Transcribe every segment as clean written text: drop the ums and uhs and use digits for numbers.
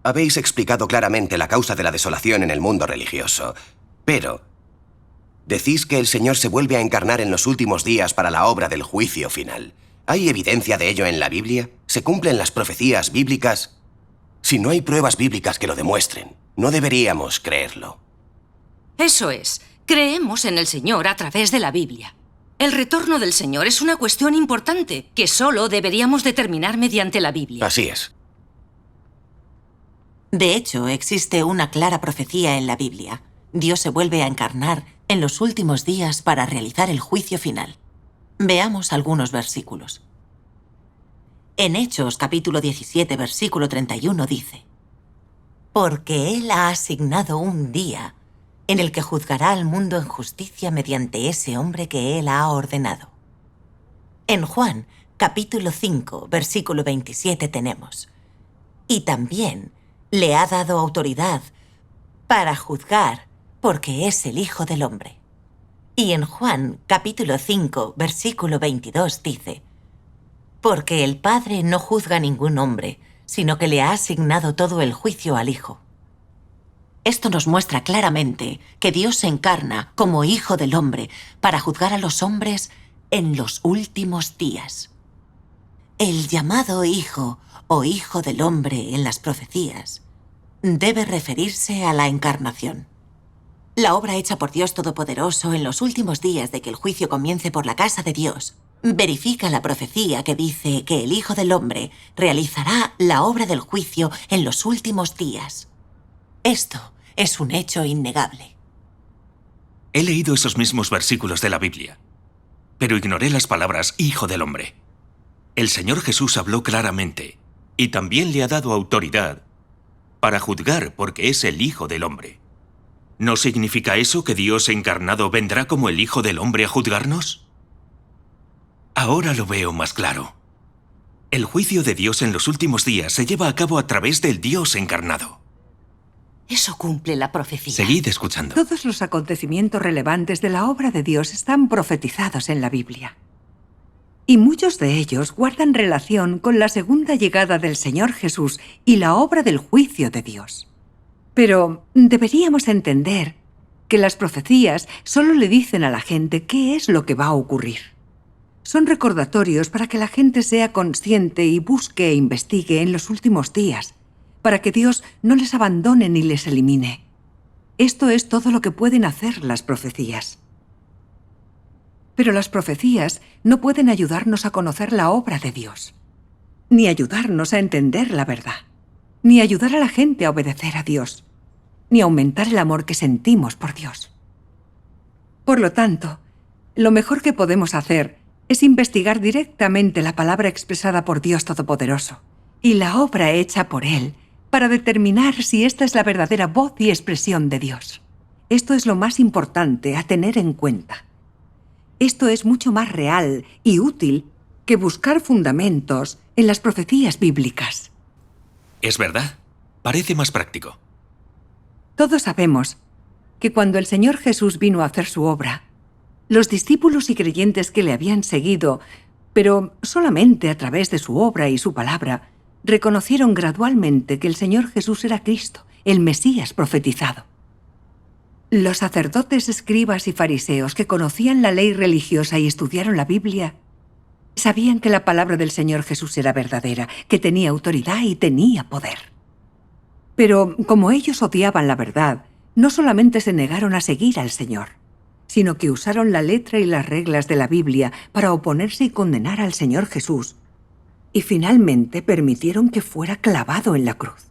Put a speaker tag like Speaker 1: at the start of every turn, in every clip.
Speaker 1: habéis explicado claramente la causa de la desolación en el mundo religioso. Pero decís que el Señor se vuelve a encarnar en los últimos días para la obra del juicio final. ¿Hay evidencia de ello en la Biblia? ¿Se cumplen las profecías bíblicas? Si no hay pruebas bíblicas que lo demuestren, no deberíamos creerlo.
Speaker 2: Eso es. Creemos en el Señor a través de la Biblia. El retorno del Señor es una cuestión importante que solo deberíamos determinar mediante la Biblia.
Speaker 1: Así es.
Speaker 3: De hecho, existe una clara profecía en la Biblia. Dios se vuelve a encarnar en los últimos días para realizar el juicio final. Veamos algunos versículos. En Hechos, capítulo 17, versículo 31, dice: Porque Él ha asignado un día en el que juzgará al mundo en justicia mediante ese hombre que Él ha ordenado. En Juan, capítulo 5, versículo 27 tenemos: Y también le ha dado autoridad para juzgar porque es el Hijo del Hombre. Y en Juan, capítulo 5, versículo 22 dice: Porque el Padre no juzga a ningún hombre, sino que le ha asignado todo el juicio al Hijo. Esto nos muestra claramente que Dios se encarna como Hijo del Hombre para juzgar a los hombres en los últimos días. El llamado Hijo o Hijo del Hombre en las profecías debe referirse a la encarnación. La obra hecha por Dios Todopoderoso en los últimos días de que el juicio comience por la casa de Dios verifica la profecía que dice que el Hijo del Hombre realizará la obra del juicio en los últimos días. Esto es un hecho innegable.
Speaker 4: He leído esos mismos versículos de la Biblia, pero ignoré las palabras Hijo del Hombre. El Señor Jesús habló claramente y también le ha dado autoridad para juzgar porque es el Hijo del Hombre. ¿No significa eso que Dios encarnado vendrá como el Hijo del Hombre a juzgarnos? Ahora lo veo más claro. El juicio de Dios en los últimos días se lleva a cabo a través del Dios encarnado.
Speaker 2: Eso cumple la profecía.
Speaker 4: Seguid escuchando.
Speaker 5: Todos los acontecimientos relevantes de la obra de Dios están profetizados en la Biblia. Y muchos de ellos guardan relación con la segunda llegada del Señor Jesús y la obra del juicio de Dios. Pero deberíamos entender que las profecías solo le dicen a la gente qué es lo que va a ocurrir. Son recordatorios para que la gente sea consciente y busque e investigue en los últimos días, para que Dios no les abandone ni les elimine. Esto es todo lo que pueden hacer las profecías. Pero las profecías no pueden ayudarnos a conocer la obra de Dios, ni ayudarnos a entender la verdad, ni ayudar a la gente a obedecer a Dios, ni aumentar el amor que sentimos por Dios. Por lo tanto, lo mejor que podemos hacer es investigar directamente la palabra expresada por Dios Todopoderoso y la obra hecha por Él para determinar si esta es la verdadera voz y expresión de Dios. Esto es lo más importante a tener en cuenta. Esto es mucho más real y útil que buscar fundamentos en las profecías bíblicas.
Speaker 4: Es verdad. Parece más práctico.
Speaker 5: Todos sabemos que cuando el Señor Jesús vino a hacer su obra, los discípulos y creyentes que le habían seguido, pero solamente a través de su obra y su palabra, reconocieron gradualmente que el Señor Jesús era Cristo, el Mesías profetizado. Los sacerdotes, escribas y fariseos que conocían la ley religiosa y estudiaron la Biblia, sabían que la palabra del Señor Jesús era verdadera, que tenía autoridad y tenía poder. Pero como ellos odiaban la verdad, no solamente se negaron a seguir al Señor, sino que usaron la letra y las reglas de la Biblia para oponerse y condenar al Señor Jesús, y finalmente permitieron que fuera clavado en la cruz.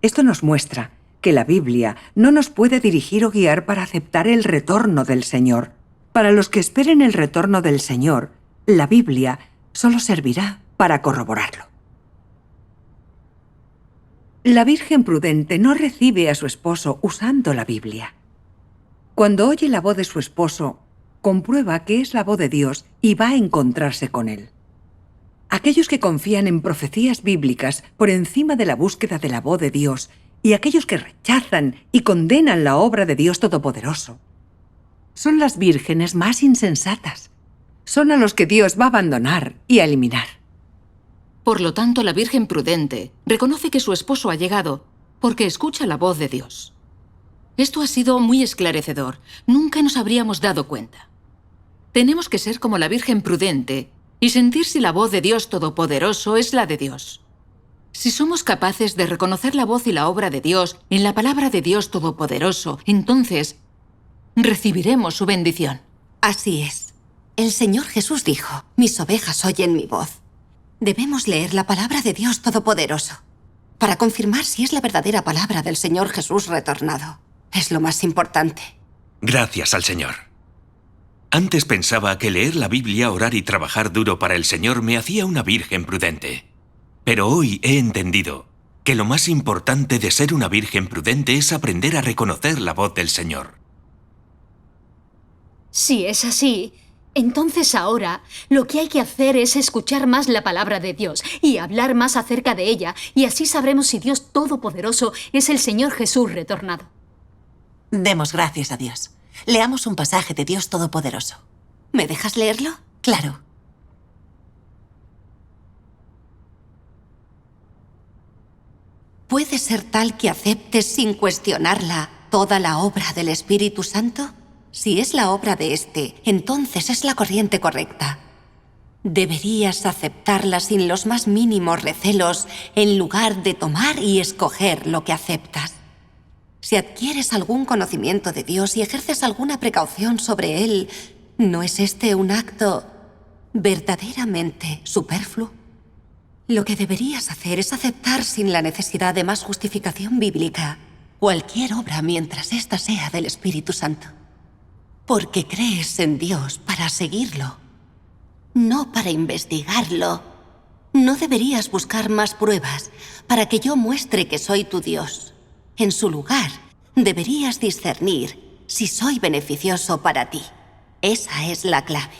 Speaker 5: Esto nos muestra que la Biblia no nos puede dirigir o guiar para aceptar el retorno del Señor. Para los que esperen el retorno del Señor, la Biblia solo servirá para corroborarlo. La Virgen prudente no recibe a su esposo usando la Biblia. Cuando oye la voz de su esposo, comprueba que es la voz de Dios y va a encontrarse con él. Aquellos que confían en profecías bíblicas por encima de la búsqueda de la voz de Dios y aquellos que rechazan y condenan la obra de Dios Todopoderoso son las vírgenes más insensatas. Son a los que Dios va a abandonar y a eliminar.
Speaker 6: Por lo tanto, la Virgen prudente reconoce que su esposo ha llegado porque escucha la voz de Dios. Esto ha sido muy esclarecedor. Nunca nos habríamos dado cuenta. Tenemos que ser como la Virgen prudente y sentir si la voz de Dios Todopoderoso es la de Dios. Si somos capaces de reconocer la voz y la obra de Dios en la palabra de Dios Todopoderoso, entonces recibiremos su bendición.
Speaker 7: Así es. El Señor Jesús dijo, mis ovejas oyen mi voz. Debemos leer la palabra de Dios Todopoderoso para confirmar si es la verdadera palabra del Señor Jesús retornado. Es lo más importante.
Speaker 4: Gracias al Señor. Antes pensaba que leer la Biblia, orar y trabajar duro para el Señor me hacía una virgen prudente. Pero hoy he entendido que lo más importante de ser una virgen prudente es aprender a reconocer la voz del Señor.
Speaker 8: Si es así, entonces ahora lo que hay que hacer es escuchar más la palabra de Dios y hablar más acerca de ella, y así sabremos si Dios Todopoderoso es el Señor Jesús retornado.
Speaker 3: Demos gracias a Dios. Leamos un pasaje de Dios Todopoderoso.
Speaker 7: ¿Me dejas leerlo?
Speaker 3: Claro.
Speaker 7: ¿Puede ser tal que aceptes sin cuestionarla toda la obra del Espíritu Santo? Si es la obra de éste, entonces es la corriente correcta. Deberías aceptarla sin los más mínimos recelos, en lugar de tomar y escoger lo que aceptas. Si adquieres algún conocimiento de Dios y ejerces alguna precaución sobre Él, ¿no es este un acto verdaderamente superfluo? Lo que deberías hacer es aceptar sin la necesidad de más justificación bíblica cualquier obra mientras ésta sea del Espíritu Santo. Porque crees en Dios para seguirlo, no para investigarlo. No deberías buscar más pruebas para que yo muestre que soy tu Dios. En su lugar, deberías discernir si soy beneficioso para ti. Esa es la clave.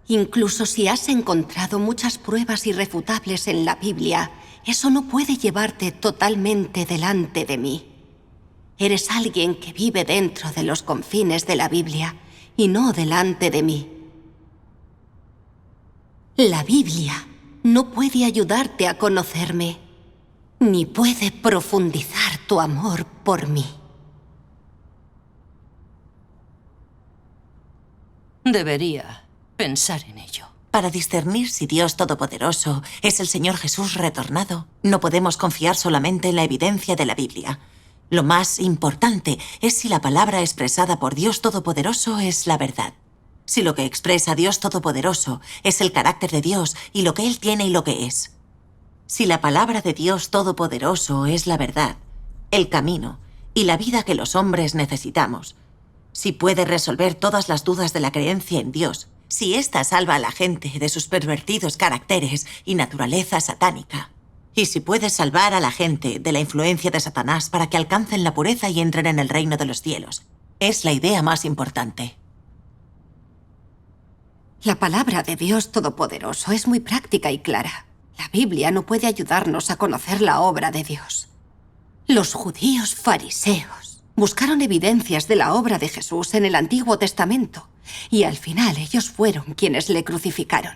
Speaker 7: Incluso si has encontrado muchas pruebas irrefutables en la Biblia, eso no puede llevarte totalmente delante de mí. Eres alguien que vive dentro de los confines de la Biblia y no delante de mí. La Biblia no puede ayudarte a conocerme, ni puede profundizar tu amor por mí.
Speaker 2: Debería pensar en ello.
Speaker 3: Para discernir si Dios Todopoderoso es el Señor Jesús retornado, no podemos confiar solamente en la evidencia de la Biblia. Lo más importante es si la palabra expresada por Dios Todopoderoso es la verdad. Si lo que expresa Dios Todopoderoso es el carácter de Dios y lo que Él tiene y lo que es. Si la palabra de Dios Todopoderoso es la verdad, el camino y la vida que los hombres necesitamos. Si puede resolver todas las dudas de la creencia en Dios. Si ésta salva a la gente de sus pervertidos caracteres y naturaleza satánica. Y si puede salvar a la gente de la influencia de Satanás para que alcancen la pureza y entren en el reino de los cielos. Es la idea más importante.
Speaker 7: La palabra de Dios Todopoderoso es muy práctica y clara. La Biblia no puede ayudarnos a conocer la obra de Dios. Los judíos fariseos buscaron evidencias de la obra de Jesús en el Antiguo Testamento, y al final ellos fueron quienes le crucificaron.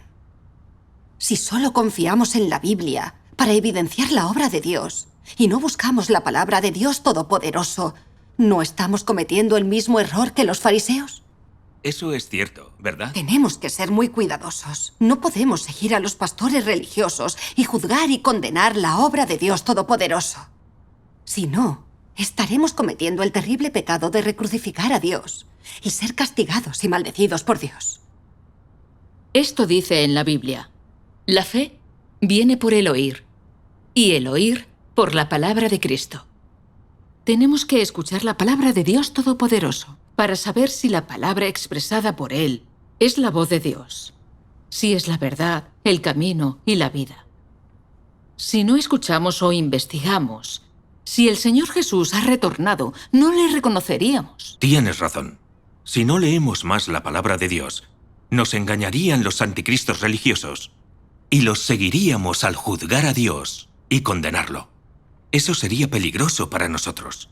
Speaker 7: Si solo confiamos en la Biblia para evidenciar la obra de Dios y no buscamos la palabra de Dios Todopoderoso, ¿no estamos cometiendo el mismo error que los fariseos?
Speaker 4: Eso es cierto, ¿verdad?
Speaker 7: Tenemos que ser muy cuidadosos. No podemos seguir a los pastores religiosos y juzgar y condenar la obra de Dios Todopoderoso. Si no, estaremos cometiendo el terrible pecado de recrucificar a Dios y ser castigados y maldecidos por Dios.
Speaker 6: Esto dice en la Biblia: la fe viene por el oír, y el oír por la palabra de Cristo. Tenemos que escuchar la palabra de Dios Todopoderoso para saber si la palabra expresada por Él es la voz de Dios, si es la verdad, el camino y la vida. Si no escuchamos o investigamos, si el Señor Jesús ha retornado, no le reconoceríamos.
Speaker 4: Tienes razón. Si no leemos más la palabra de Dios, nos engañarían los anticristos religiosos y los seguiríamos al juzgar a Dios y condenarlo. Eso sería peligroso para nosotros.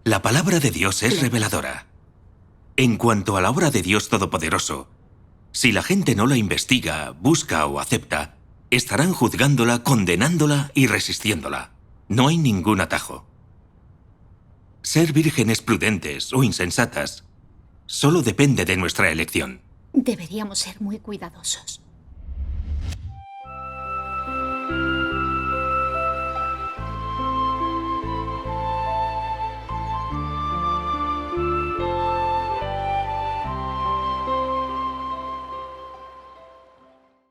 Speaker 4: La palabra de Dios es reveladora. En cuanto a la obra de Dios Todopoderoso, si la gente no la investiga, busca o acepta, estarán juzgándola, condenándola y resistiéndola. No hay ningún atajo. Ser vírgenes prudentes o insensatas solo depende de nuestra elección.
Speaker 8: Deberíamos ser muy cuidadosos.